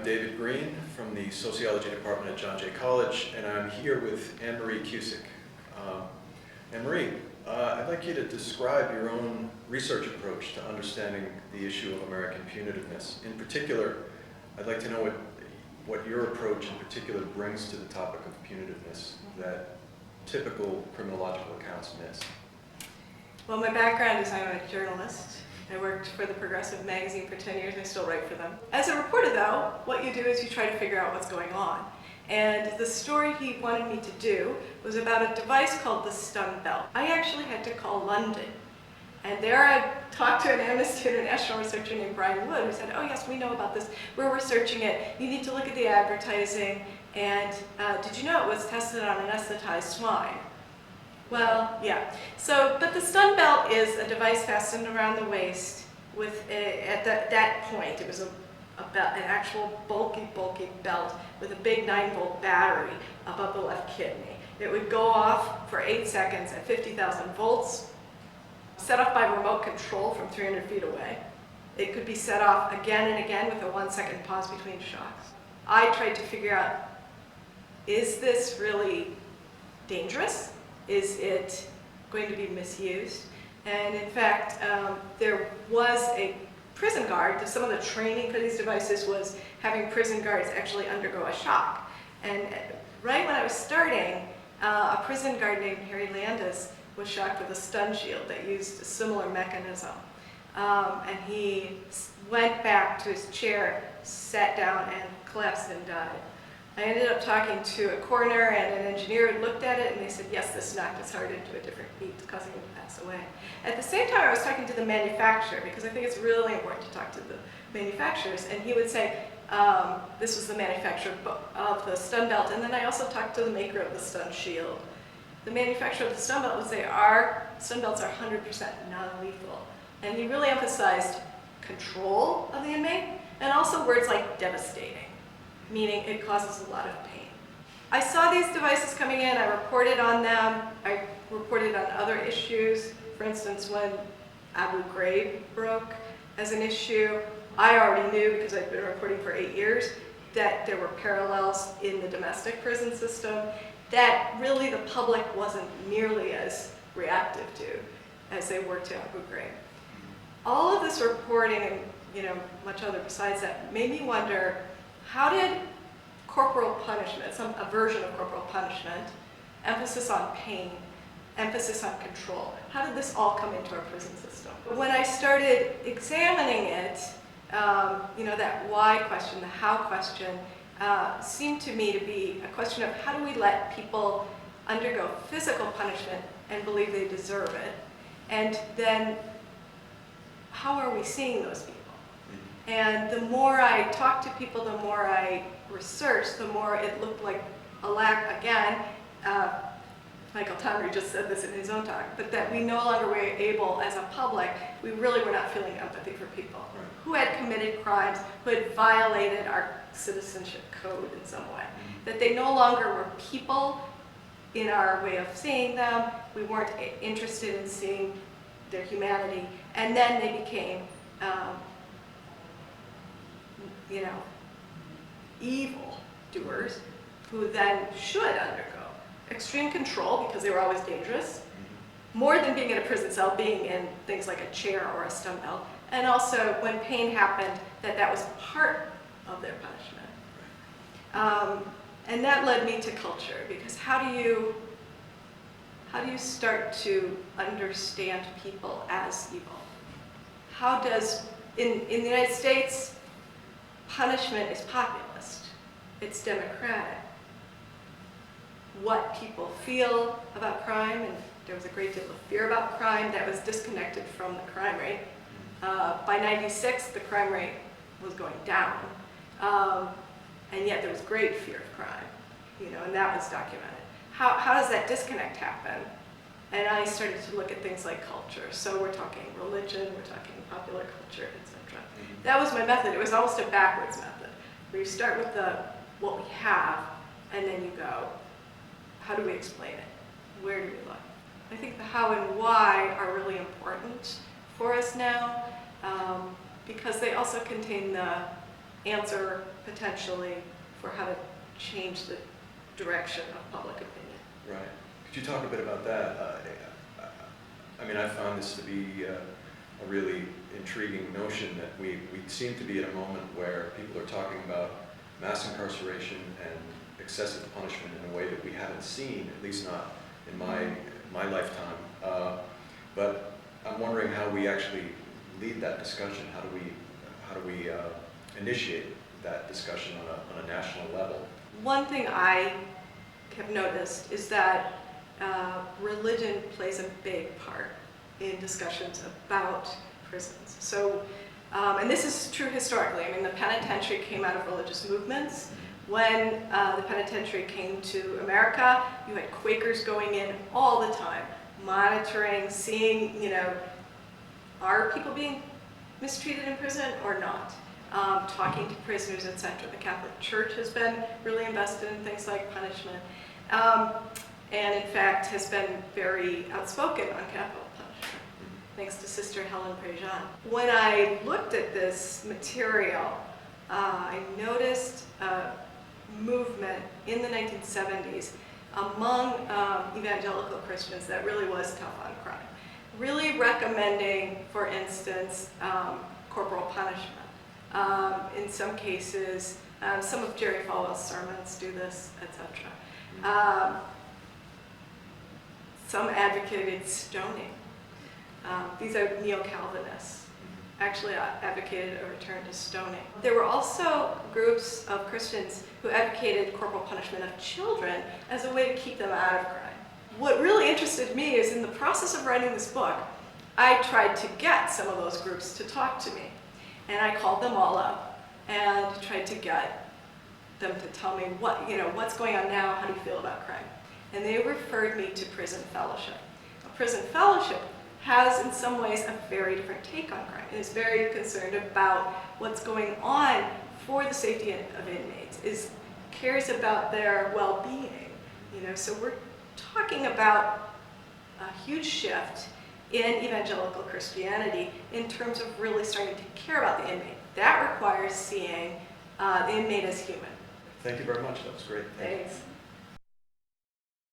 I'm David Green from the Sociology Department at John Jay College, and I'm here with Anne-Marie Cusack. Anne-Marie, I'd like you to describe your own research approach to understanding the issue of American punitiveness. In particular, I'd like to know what your approach in particular brings to the topic of punitiveness that typical criminological accounts miss. Well, my background is I'm a journalist. I worked for the Progressive magazine for 10 years. I still write for them. As a reporter, though, what you do is you try to figure out what's going on. And the story he wanted me to do was about a device called the stun belt. I actually had to call London. And there I talked to an Amnesty International researcher named Brian Wood, who said, oh yes, we know about this. We're researching it. You need to look at the advertising. And did you know it was tested on anesthetized swine? Well, yeah. But the stun belt is a device fastened around the waist with at that point, it was an actual bulky belt with a big 9-volt battery above the left kidney. It would go off for 8 seconds at 50,000 volts, set off by remote control from 300 feet away. It could be set off again and again with a 1-second pause between shocks. I tried to figure out, is this really dangerous? Is it going to be misused? And in fact, there was a prison guard. Some of the training for these devices was having prison guards actually undergo a shock. And right when I was starting, a prison guard named Harry Landis was shocked with a stun shield that used a similar mechanism. And he went back to his chair, sat down, and collapsed and died. I ended up talking to a coroner and an engineer who looked at it, and they said, yes, this knocked his heart into a different beat, causing him to pass away. At the same time, I was talking to the manufacturer, because I think it's really important to talk to the manufacturers, and he would say, this was the manufacturer of the stun belt, and then I also talked to the maker of the stun shield. The manufacturer of the stun belt would say, our stun belts are 100% non-lethal, and he really emphasized control of the inmate, and also words like devastating, meaning it causes a lot of pain. I saw these devices coming in, I reported on them, I reported on other issues. For instance, when Abu Ghraib broke as an issue, I already knew, because I'd been reporting for 8 years, that there were parallels in the domestic prison system that really the public wasn't nearly as reactive to as they were to Abu Ghraib. All of this reporting and much other besides that made me wonder, how did corporal punishment, a version of corporal punishment, emphasis on pain, emphasis on control, how did this all come into our prison system? When I started examining it, that why question, the how question, seemed to me to be a question of how do we let people undergo physical punishment and believe they deserve it, and then how are we seeing those people? And the more I talked to people, the more I researched, the more it looked like a lack, again, Michael Tonry just said this in his own talk, but that we no longer were able, as a public, we really were not feeling empathy for people who had committed crimes, who had violated our citizenship code in some way. That they no longer were people in our way of seeing them, we weren't interested in seeing their humanity, and then they became evil doers who then should undergo extreme control because they were always dangerous, more than being in a prison cell, being in things like a chair or a stun belt, and also when pain happened, that was part of their punishment. And that led me to culture, because how do you start to understand people as evil? How does, in the United States, punishment is populist, it's democratic. What people feel about crime, and there was a great deal of fear about crime that was disconnected from the crime rate. By '96, the crime rate was going down, and yet there was great fear of crime, and that was documented. How does that disconnect happen? And I started to look at things like culture. So we're talking religion, we're talking popular culture, etc. That was my method. It was almost a backwards method, where you start with what we have, and then you go, how do we explain it? Where do we look? I think the how and why are really important for us now, because they also contain the answer potentially for how to change the direction of public opinion. Right. Could you talk a bit about that? I mean, I found this to be a really intriguing notion that we seem to be at a moment where people are talking about mass incarceration and excessive punishment in a way that we haven't seen, at least not in my lifetime. But I'm wondering how we actually lead that discussion. How do we initiate that discussion on a national level? One thing I have noticed is that religion plays a big part in discussions about prisons. So, and this is true historically. I mean, the penitentiary came out of religious movements. When the penitentiary came to America, you had Quakers going in all the time, monitoring, seeing, you know, are people being mistreated in prison or not? Talking to prisoners, etc. The Catholic Church has been really invested in things like punishment, and in fact has been very outspoken on capital punishment, thanks to Sister Helen Prejean. When I looked at this material, I noticed a movement in the 1970s among evangelical Christians that really was tough on crime, really recommending, for instance, corporal punishment. In some cases, some of Jerry Falwell's sermons do this, etc. Some advocated stoning. These are neo-Calvinists, actually advocated a return to stoning. There were also groups of Christians who advocated corporal punishment of children as a way to keep them out of crime. What really interested me is in the process of writing this book, I tried to get some of those groups to talk to me. And I called them all up and tried to get them to tell me what's going on now, how do you feel about crime? And they referred me to Prison Fellowship. Prison Fellowship has in some ways a very different take on crime. It is very concerned about what's going on for the safety of inmates, cares about their well-being. So we're talking about a huge shift in evangelical Christianity in terms of really starting to care about the inmate. That requires seeing the inmate as human. Thank you very much. That was great. Thanks.